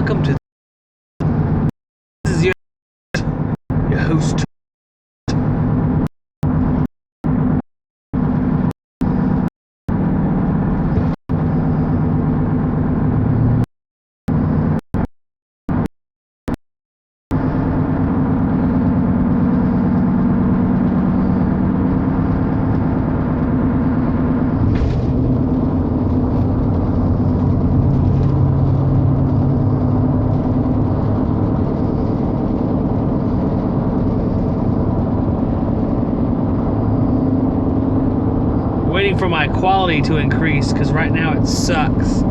welcome to this is your host. Waiting for my quality to increase because right now it sucks.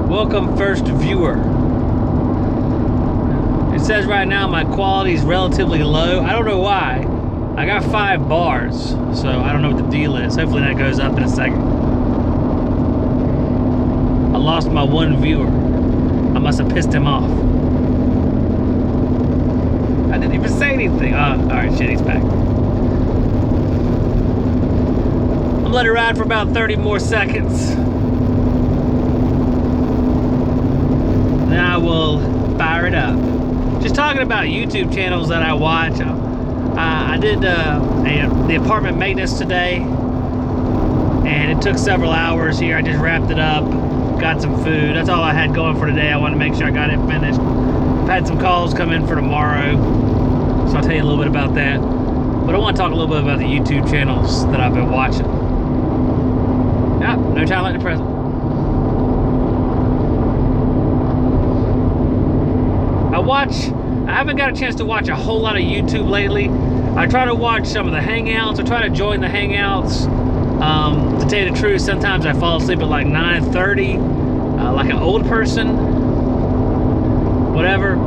Welcome, first viewer. It says right now my quality is relatively low. I don't know why. I got 5 bars, so I don't know what the deal is. Hopefully that goes up in a second. I lost my 1 viewer. I must have pissed him off. I didn't even say anything. Alright, shit, he's back. I'm letting it ride for about 30 more seconds. Then I will fire it up. Just talking about YouTube channels that I watch. I did the apartment maintenance today, and it took several hours here. I just wrapped it up, got some food. That's all I had going for today. I wanted to make sure I got it finished. I've had some calls come in for tomorrow, so I'll tell you a little bit about that. But I want to talk a little bit about the YouTube channels that I've been watching. Yeah, no time like the present. I haven't got a chance to watch a whole lot of YouTube lately. I try to watch some of the Hangouts. I try to join the Hangouts. To tell you the truth, sometimes I fall asleep at like 9:30, like an old person. Whatever.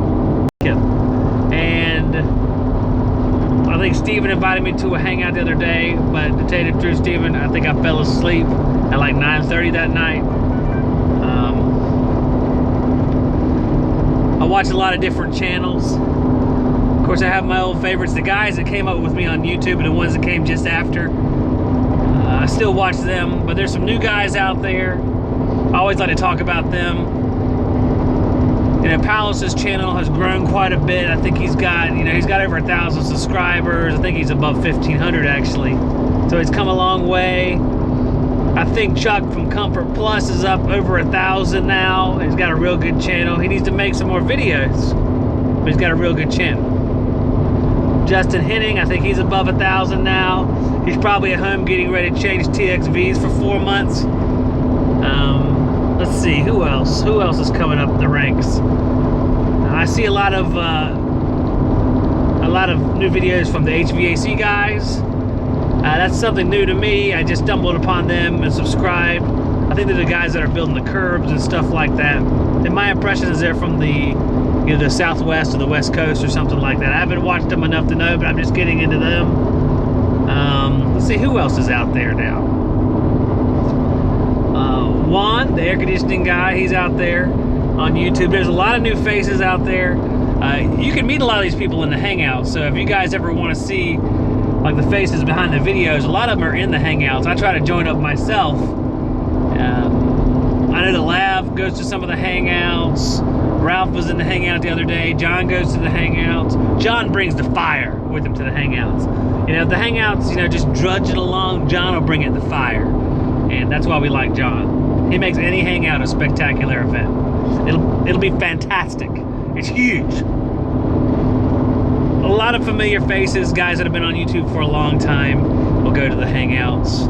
And I think Steven invited me to a Hangout the other day, but to tell you the truth, Steven, I think I fell asleep at like 9:30 that night. I watch a lot of different channels. Of course, I have my old favorites, the guys that came up with me on YouTube and the ones that came just after. I still watch them, but there's some new guys out there. I always like to talk about them. You know, Palace's channel has grown quite a bit. I think he's got over 1,000 subscribers. I think he's above 1,500 actually. So he's come a long way. I think Chuck from Comfort Plus is up over 1,000 now. He's got a real good channel. He needs to make some more videos, but he's got a real good channel. Justin Henning, I think he's above 1,000 now. He's probably at home getting ready to change TXVs for 4 months. Let's see, who else? Who else is coming up the ranks? I see a lot of new videos from the HVAC guys. That's something new to me. I just stumbled upon them and subscribed. I think they're the guys that are building the curbs and stuff like that. And my impression is they're from the Southwest or the West Coast or something like that. I haven't watched them enough to know, but I'm just getting into them. Let's see, who else is out there now? Juan, the air conditioning guy, he's out there on YouTube. There's a lot of new faces out there. You can meet a lot of these people in the Hangouts, so if you guys ever want to see like the faces behind the videos, a lot of them are in the Hangouts. I try to join up myself. I know the Lab goes to some of the Hangouts. Ralph was in the Hangout the other day. John goes to the Hangouts. John brings the fire with him to the Hangouts. You know, the Hangouts, just drudge it along. John will bring it the fire. And that's why we like John. He makes any Hangout a spectacular event. It'll be fantastic. It's huge. A lot of familiar faces, guys that have been on YouTube for a long time, will go to the Hangouts.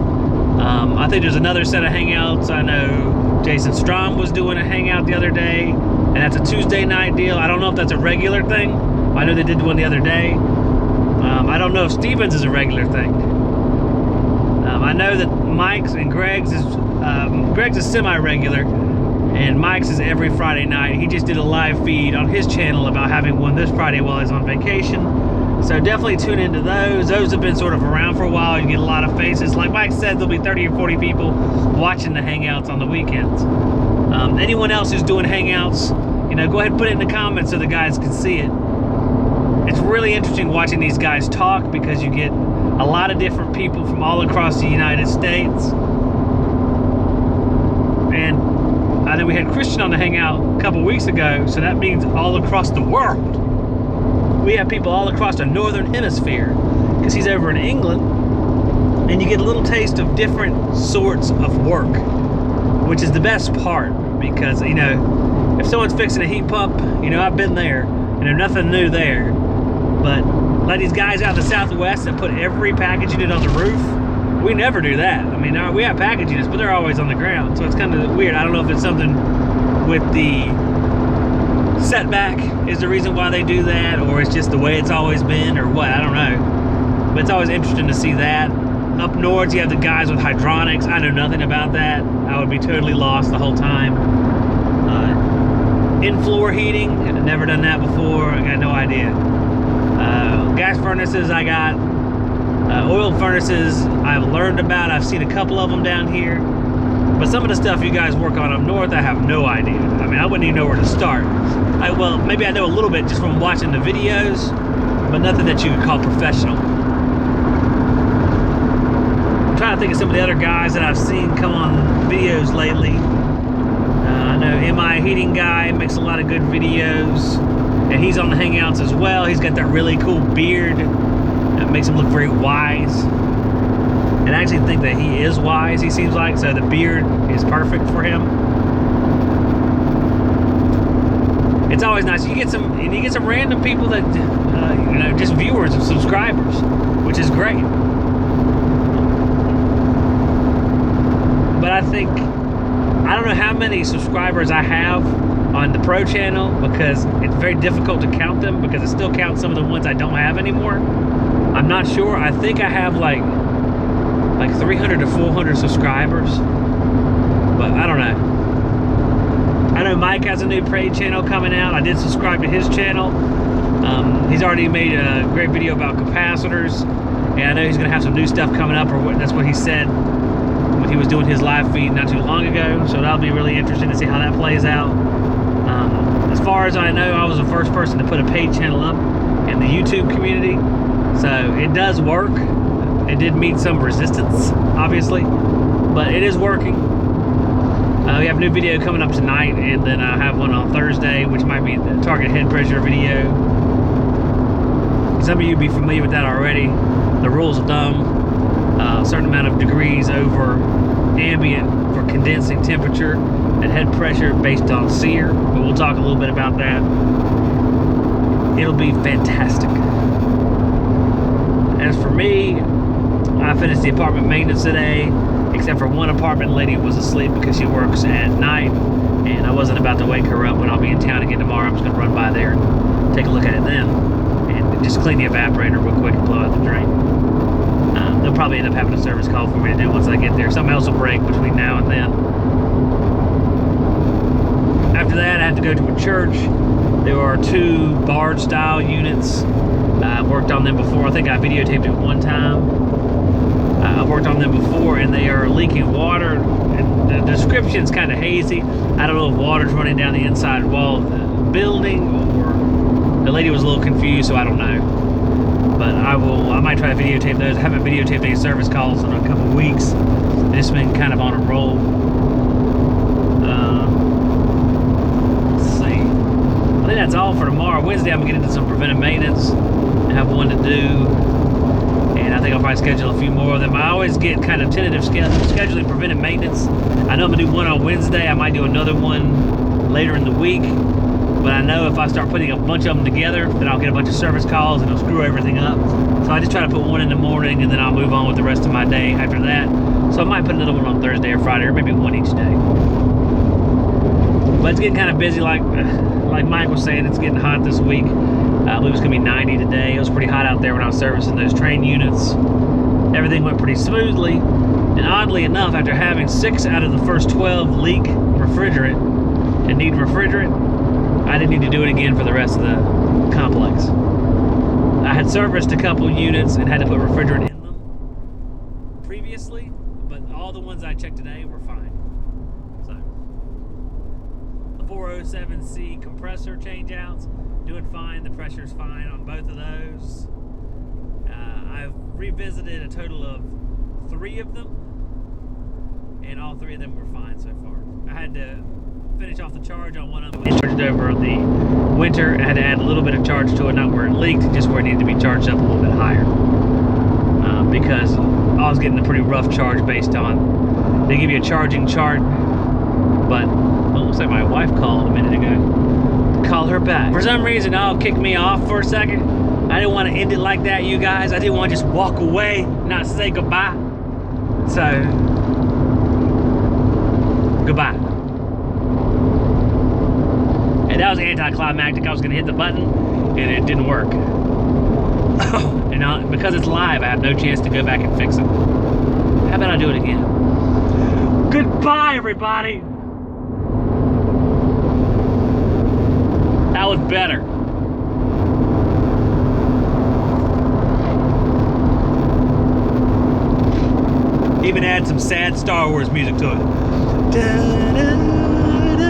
I think there's another set of Hangouts. I know Jason Strom was doing a Hangout the other day, and that's a Tuesday night deal. I don't know if that's a regular thing. I know they did one the other day. I don't know if Stevens is a regular thing. I know that Mike's and Greg's is semi-regular, and Mike's is every Friday night. He just did a live feed on his channel about having one this Friday while he's on vacation. So definitely tune into those. Those have been sort of around for a while. You get a lot of faces. Like Mike said, there'll be 30 or 40 people watching the Hangouts on the weekends. Anyone else who's doing Hangouts, you know, go ahead and put it in the comments so the guys can see it. It's really interesting watching these guys talk because you get a lot of different people from all across the United States. And I know we had Christian on the Hangout a couple weeks ago, so that means all across the world. We have people all across the Northern Hemisphere because he's over in England, and you get a little taste of different sorts of work, which is the best part because, you know, if someone's fixing a heat pump, you know, I've been there, and there's nothing new there. But like these guys out in the Southwest that put every package unit on the roof, we never do that. I mean, we have package units, but they're always on the ground, so it's kind of weird. I don't know if it's something with the setback is the reason why they do that, or it's just the way it's always been, or what, I don't know. But it's always interesting to see that. Up north, you have the guys with hydronics. I know nothing about that. I would be totally lost the whole time. In-floor heating, I've never done that before. I got no idea. Gas furnaces, I got. Oil furnaces, I've learned about. I've seen a couple of them down here. But some of the stuff you guys work on up north, I have no idea. I mean, I wouldn't even know where to start. Well, maybe I know a little bit just from watching the videos, but nothing that you could call professional. I'm trying to think of some of the other guys that I've seen come on videos lately. I know MI Heating Guy makes a lot of good videos, and he's on the Hangouts as well. He's got that really cool beard that makes him look very wise. And I actually think that he is wise, he seems like, so the beard is perfect for him. It's always nice. You get some random people that, you know, just viewers and subscribers, which is great. But I think, I don't know how many subscribers I have on the Pro channel because it's very difficult to count them because it still counts some of the ones I don't have anymore. I'm not sure. I think I have like 300 to 400 subscribers, but I don't know. I know Mike has a new paid channel coming out. I did subscribe to his channel. He's already made a great video about capacitors, and I know he's going to have some new stuff coming up, or that's what he said when he was doing his live feed not too long ago, so that'll be really interesting to see how that plays out. As far as I know, I was the first person to put a paid channel up in the YouTube community, so it does work. It did meet some resistance, obviously, but it is working. We have a new video coming up tonight, and then I have one on Thursday, which might be the target head pressure video. Some of you be familiar with that already. The rules of thumb. A certain amount of degrees over ambient for condensing temperature and head pressure based on SEER, but we'll talk a little bit about that. It'll be fantastic. As for me, I finished the apartment maintenance today, except for one apartment lady was asleep because she works at night, and I wasn't about to wake her up when I'll be in town again tomorrow. I'm just going to run by there and take a look at it then, and just clean the evaporator real quick and blow out the drain. They'll probably end up having a service call for me to do once I get there. Something else will break between now and then. After that, I have to go to a church. There are 2 barge style units. I've worked on them before. I think I videotaped it one time. I've worked on them before, and they are leaking water. And the description's kind of hazy. I don't know if water's running down the inside wall of the building, or the lady was a little confused, so I don't know. But I might try to videotape those. I haven't videotaped any service calls in a couple weeks. It's been kind of on a roll. Let's see. I think that's all for tomorrow. Wednesday, I'm gonna get into some preventive maintenance. I have one to do, and I think I'll probably schedule a few more of them. I always get kind of tentative scheduling preventive maintenance. I know I'm gonna do one on Wednesday. I might do another one later in the week. But I know if I start putting a bunch of them together, then I'll get a bunch of service calls and it'll screw everything up. So I just try to put one in the morning, and then I'll move on with the rest of my day after that. So I might put another one on Thursday or Friday, or maybe one each day. But it's getting kind of busy, like Mike was saying. It's getting hot this week. I believe it's gonna be 90 today. It was pretty hot out there when I was servicing those train units. Everything went pretty smoothly. And oddly enough, after having 6 out of the first 12 leak refrigerant and need refrigerant, I didn't need to do it again for the rest of the complex. I had serviced a couple units and had to put refrigerant in them previously, but all the ones I checked today were fine. So, the 407C compressor changeouts, doing fine. The pressure's fine on both of those. I've revisited a total of 3 of them, and all 3 of them were fine so far. I had to finish off the charge on one of them. I charged over the winter. I had to add a little bit of charge to it, not where it leaked, just where it needed to be charged up a little bit higher. Because I was getting a pretty rough charge based on, they give you a charging chart, but it looks like my wife called a minute ago. Call her back. For some reason, it'll kick me off for a second. I didn't want to end it like that, you guys. I didn't want to just walk away, not say goodbye. So, goodbye. And that was anticlimactic. I was going to hit the button, and it didn't work. And because it's live, I have no chance to go back and fix it. How about I do it again? Goodbye, everybody. That was better. Even add some sad Star Wars music to it. Da, da, da.